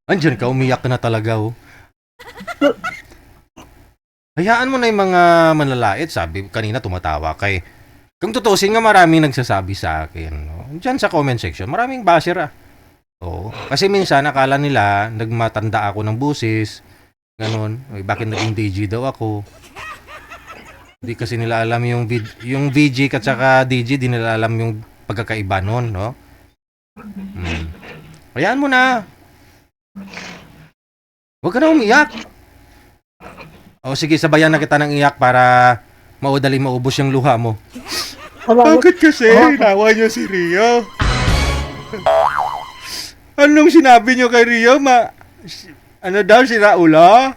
Andiyan ka, umiyak ka na talaga, oh. Hayaan mo na yung mga manlalait. Sabi, kanina tumatawa kay. Kung tutusin nga, maraming nagsasabi sa akin. No? Diyan sa comment section, maraming basher, ah. Oo. Kasi minsan, akala nila, nagmatanda ako ng busis. Ganon. Ay, bakit naging DJ daw ako? Hindi kasi nila alam yung VG at saka DJ, di nila alam yung pagkakaiba nun, no? Hayaan mo na. Huwag ka na umiyak. O sige, sabayan na kita ng iyak para maudali maubos yung luha mo. Bakit kasi? Nawa niyo si Rio. Anong sinabi niyo kay Rio? Ano daw, sira ulo?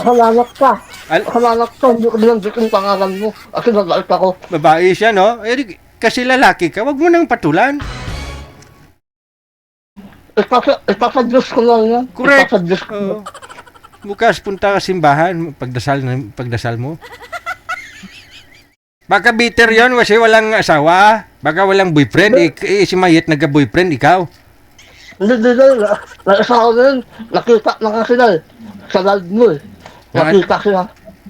Nakalanak ka. Nakalanak ka. Hindi ko binanggit yung pangalan mo. Kasi nagait ako. Babae siya, no? Eh, kasi lalaki ka, wag mo nang patulan. Ipapadyos ko lang yan. Correct. Ipapadyos ko lang. Bukas punta ka simbahan, pagdasal mo. Baka bitter yon kasi walang asawa. Baka walang boyfriend. Si Mayet nagka-boyfriend, ikaw. Hindi. Nag-asawa na yun. Nakita na nga sila eh. Sa live mo eh. Nakita sila.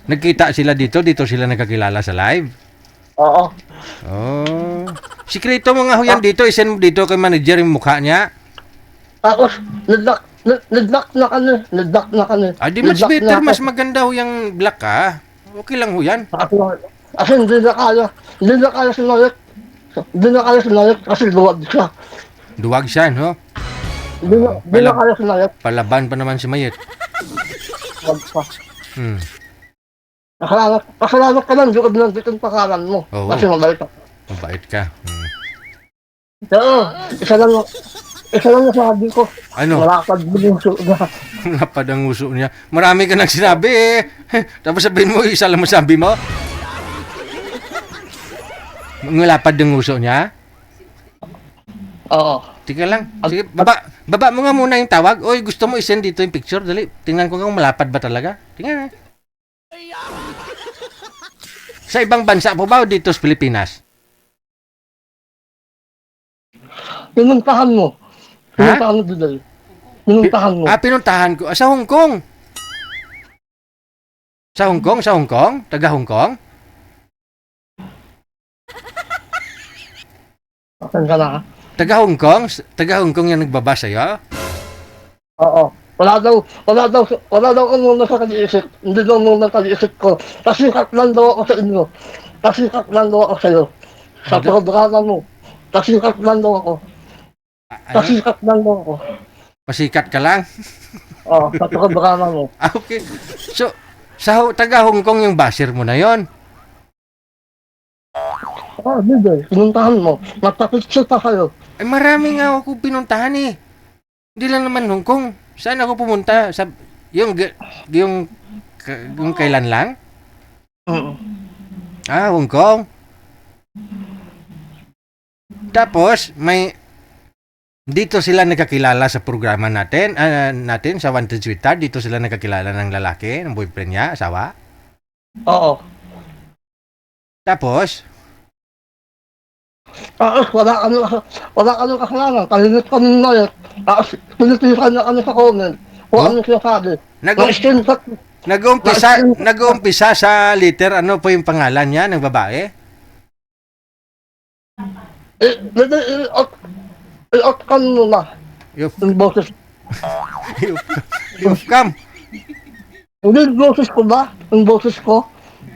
Nagkita sila dito sila nagkakilala sa live. Oo. Oh. Sikreto mo nga ho yan dito, isend mo dito kay manager yung mukha niya. Tapos, nag-lock na kami. Di much better, mas maganda ho yung black ka. Okay lang ho yan. Kasi hindi na kaya si Mayet. Hindi na kaya si Mayet kasi luwag siya. Duwag siya, no? Hindi na kaya si Mayet. Palaban pa naman si Mayet. Luwag pa. Hmm. Kasalamat ka lang, hindi ko binanggit yung pangalan mo. Oo. Kasi mabait ako. Mabait ka. Oo, isa lang nasabi ko. Ano? Malakad mo yung suot na. Lapad ang uso niya. Marami ka nang sinabi eh. Tapos sabihin mo, isa lang masabi mo. Lapad ang uso niya. Oo. Tika lang. Sige, baba mo nga muna yung tawag. Oy, gusto mo isend dito yung picture? Dali. Tingnan ko kung malapad ba talaga. Tingnan. Sa ibang bansa po ba o dito sa Pilipinas? Pinuntahan mo. Ha? Pinuntahan mo doon. Pinuntahan mo. Pinuntahan ko. Sa Hong Kong. Sa Hong Kong? Sa Hong Kong? Taga Hong Kong? Saan ka na? Taga Hong Kong? Taga Hong Kong yung nagbaba sa'yo? Oo. Wala daw ako muna sa kaniisip. Hindi daw muna sa kaniisip ko. Pasikat lang daw ako sa inyo. Pasikat lang daw ako sa'yo. Sa programa mo. Pasikat lang daw ako. Pasikat lang daw ako. Pasikat ka lang? Oo, sa programa mo. Okay. So, taga Hong Kong yung basher mo na yon. Oo, hindi. Pinuntahan mo. Magpapicture pa kayo. Marami nga ako pinuntahan eh. Hindi lang naman Hong Kong. Saan ako pumunta? Yung kailan lang? Oo. Hong Kong. Tapos, dito sila nagkakilala sa programa natin sa Wanted Sweetheart. Dito sila nagkakilala ng lalaki, ng boyfriend niya, asawa. Oo. Tapos, Wala ka nang kasalanan. Kalinit ka ng Mayet. Pinitikan na kami sa comment. Kung ano sinasabi. Na-screenshot. nag-uumpisa sa letter, ano po yung pangalan niya ng babae? I-out ka muna. Yung boses. Yung cam. Hindi yung boses ko ba? Yung boses ko?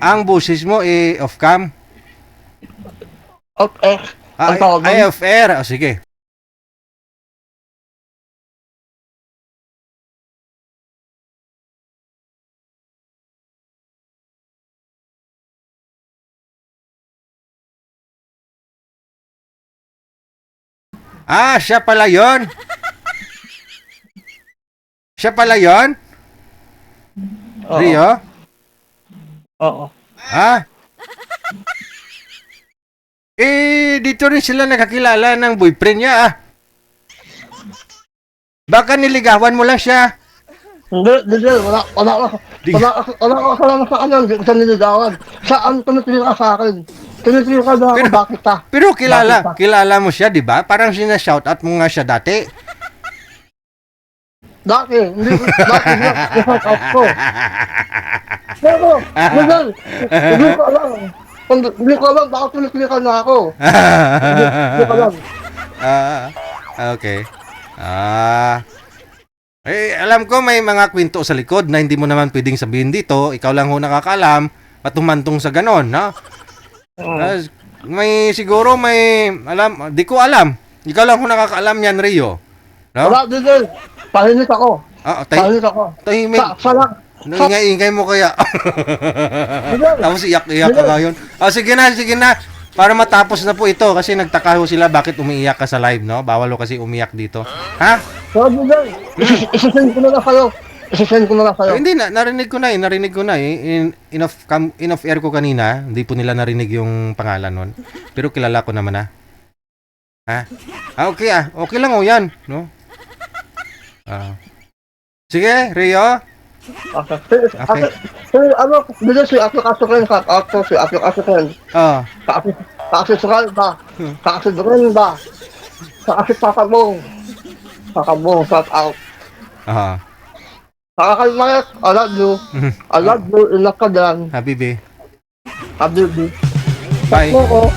Ang busis mo off cam. Out X. Ang tawag doon. Off air. O sige. Siya pala yon. Siya pala yon? Oo. Rio? Oo. Dito rin sila nakakilala ng boyfriend niya Baka niligawan mo lang siya. Hindi. Wala ka kasalanan sa kanya. Hindi ko siya niligawan. Saan tumitira ka sa akin? Tumitira ka na ako. Bakit ka? Pero kilala mo siya, di ba? Parang sinashoutout mo nga siya dati. Dati, na-shout out ko. Pero, Miguel, hindi ko alam. Hindi ko alam, baka piniklikan na ako. Hindi ko alam. Okay. Alam ko may mga kwento sa likod na hindi mo naman pwedeng sabihin dito. Ikaw lang ho nakakaalam at tumantong sa ganon, no? Siguro may alam, di ko alam. Ikaw lang ho nakakaalam yan, Rio. No? Wala, Miguel. Pahinig ako. Pahinig ako. Tahimik. Salang. Ingay mo kaya. Miguel. Tapos iyak-iyak ka ngayon. Sige na. Para matapos na po ito kasi nagtaka ho sila bakit umiiyak ka sa live, no? Bawal ho kasi umiyak dito. Ha? So, Miguel, isisend ko na lang sa'yo. Hindi na, narinig ko na eh. Enough air ko kanina, hindi po nila narinig yung pangalan nun. Pero kilala ko naman ha. Okay okay lang ho yan, no? Sige, Rio. Okay. Ano, Miguel, si Ate Kasuken, si Ate Kasuken. Kasi Suralda, kasi Brenda, kasi Pakabong, shout out. Kakakalmayat, I love you, ina ka dyan. Habibi. Habibi. Bye. Mo ko.